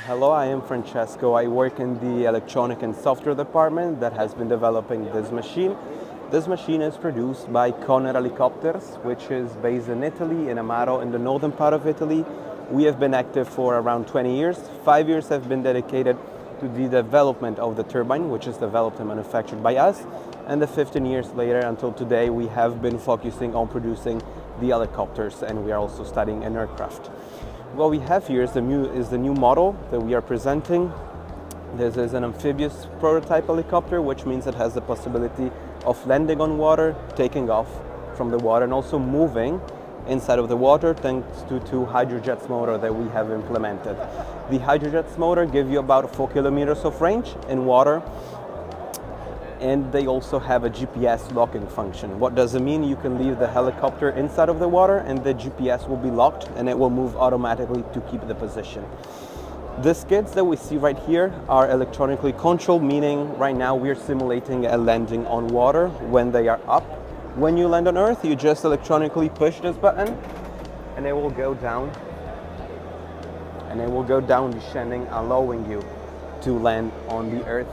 Hello, I am Francesco. I work in the electronic and software department that has been developing this machine. This machine is produced by Konner Helicopters, which is based in Italy, in Amaro, in the northern part of Italy. We have been active for around 20 years. 5 years have been dedicated to the development of the turbine, which is developed and manufactured by us. And the 15 years later, until today, we have been focusing on producing the helicopters, and we are also studying an aircraft. What we have here is the new model that we are presenting. This is an amphibious prototype helicopter, which means it has the possibility of landing on water, taking off from the water, and also moving inside of the water thanks to two hydrojets motor that we have implemented. The hydrojets motor give you about 4 kilometers of range in water, and they also have a GPS locking function. What does it mean? You can leave the helicopter inside of the water and the GPS will be locked and it will move automatically to keep the position. The skids that we see right here are electronically controlled, meaning right now we're simulating a landing on water when they are up. When you land on Earth, you just electronically push this button and it will go down. And it will go down descending, allowing you to land on the Earth.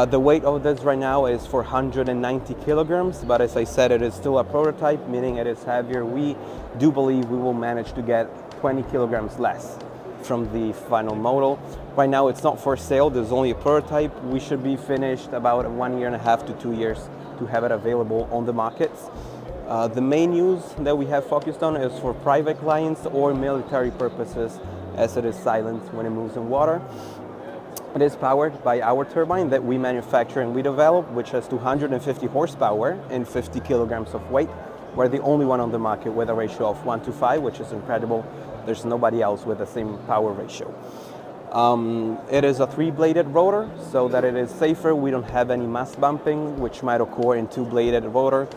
The weight of this right now is 490 kilograms, but as I said, it is still a prototype, meaning it is heavier. We do believe we will manage to get 20 kilograms less from the final model. Right now it's not for sale, there's only a prototype. We should be finished about 1.5 years to 2 years to have it available on the markets. The main use that we have focused on is for private clients or military purposes, as it is silent when it moves in water. It is powered by our turbine that we manufacture and we develop, which has 250 horsepower and 50 kilograms of weight. We're the only one on the market with a ratio of 1:5, which is incredible. There's nobody else with the same power ratio. It is a 3-bladed rotor, so that it is safer. We don't have any mass bumping, which might occur in 2-bladed rotor.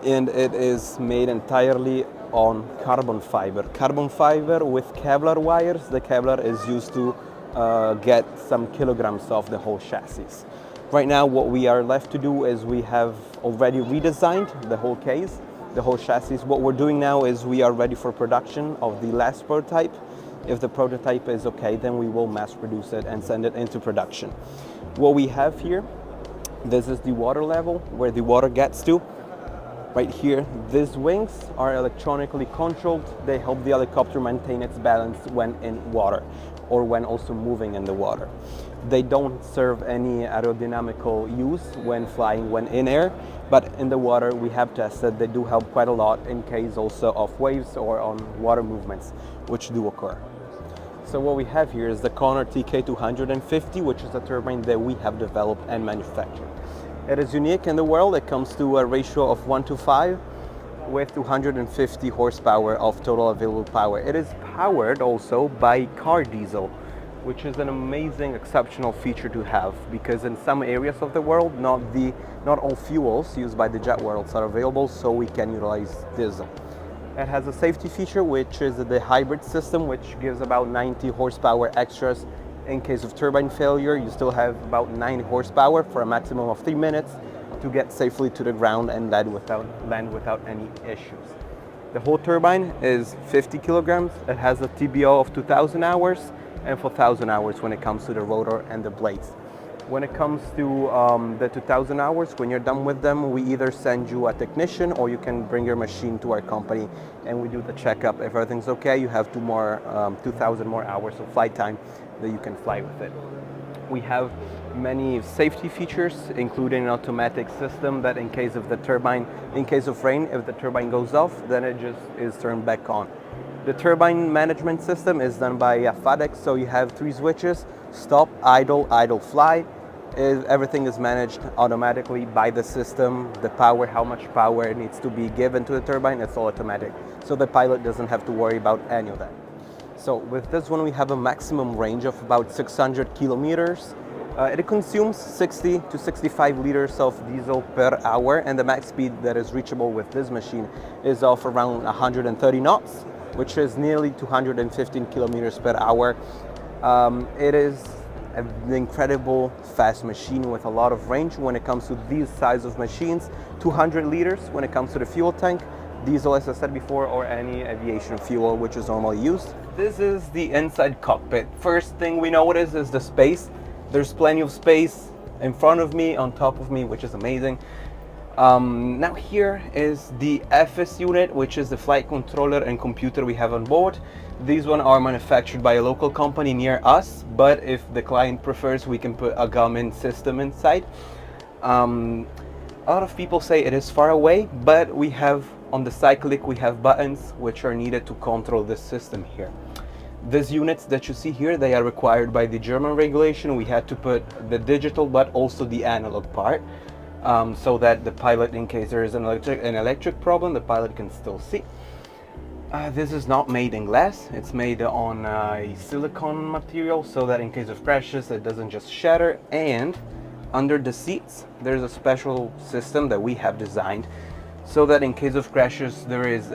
And it is made entirely on carbon fiber. Carbon fiber with kevlar wires. The kevlar is used to get some kilograms off the whole chassis. Right now what we are left to do is we have already redesigned the whole case, the whole chassis. What we're doing now is we are ready for production of the last prototype. If the prototype is okay, then we will mass produce it and send it into production. What we have here, this is the water level where the water gets to. Right here, these wings are electronically controlled. They help the helicopter maintain its balance when in water or when also moving in the water. They don't serve any aerodynamical use when flying, when in air, but in the water we have tested they do help quite a lot in case also of waves or on water movements, which do occur. So what we have here is the Konner TK-250, which is a turbine that we have developed and manufactured. It is unique in the world. It comes to a ratio of 1:5 with 250 horsepower of total available power. It is powered also by car diesel, which is an amazing, exceptional feature to have, because in some areas of the world, not all fuels used by the jet worlds are available, so we can utilize diesel. It has a safety feature, which is the hybrid system, which gives about 90 horsepower extras. In case of turbine failure, you still have about 9 horsepower for a maximum of 3 minutes to get safely to the ground and land without any issues. The whole turbine is 50 kilograms. It has a TBO of 2,000 hours and 4,000 hours when it comes to the rotor and the blades. When it comes to the 2,000 hours, when you're done with them, we either send you a technician or you can bring your machine to our company and we do the checkup. If everything's okay, you have 2,000 more hours of flight time that you can fly with it. We have many safety features, including an automatic system that in case of rain, if the turbine goes off, then it just is turned back on. The turbine management system is done by FADEC, so you have 3 switches: stop, idle, idle, fly. Everything is managed automatically by the system. The power, how much power it needs to be given to the turbine, it's all automatic. So the pilot doesn't have to worry about any of that. So with this one, we have a maximum range of about 600 kilometers. It consumes 60 to 65 liters of diesel per hour, and the max speed that is reachable with this machine is of around 130 knots, which is nearly 215 kilometers per hour. It is an incredible fast machine with a lot of range when it comes to these size of machines. 200 liters when it comes to the fuel tank, diesel, as I said before, or any aviation fuel which is normally used. This is the inside cockpit. First thing we notice is the space. There's plenty of space in front of me, on top of me, which is amazing. Now here is the FS unit, which is the flight controller and computer we have on board. These one are manufactured by a local company near us, but if the client prefers, we can put a Garmin system inside. A lot of people say it is far away, but we have on the cyclic, we have buttons which are needed to control this system here. These units that you see here, they are required by the German regulation. We had to put the digital but also the analog part, so that the pilot, in case there is an electric problem, the pilot can still see. This is not made in glass, it's made on a silicone material, so that in case of crashes it doesn't just shatter. And under the seats there's a special system that we have designed, so that in case of crashes there's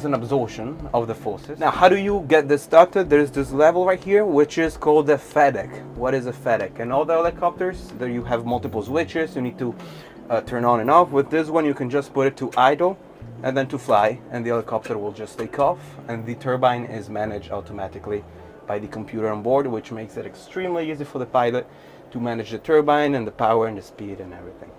an absorption of the forces. Now, how do you get this started? There's this level right here which is called a FEDEC. What is a FEDEC? In all the helicopters there you have multiple switches, you need to turn on and off. With this one you can just put it to idle and then to fly, and the helicopter will just take off, and the turbine is managed automatically by the computer on board, which makes it extremely easy for the pilot to manage the turbine and the power and the speed and everything.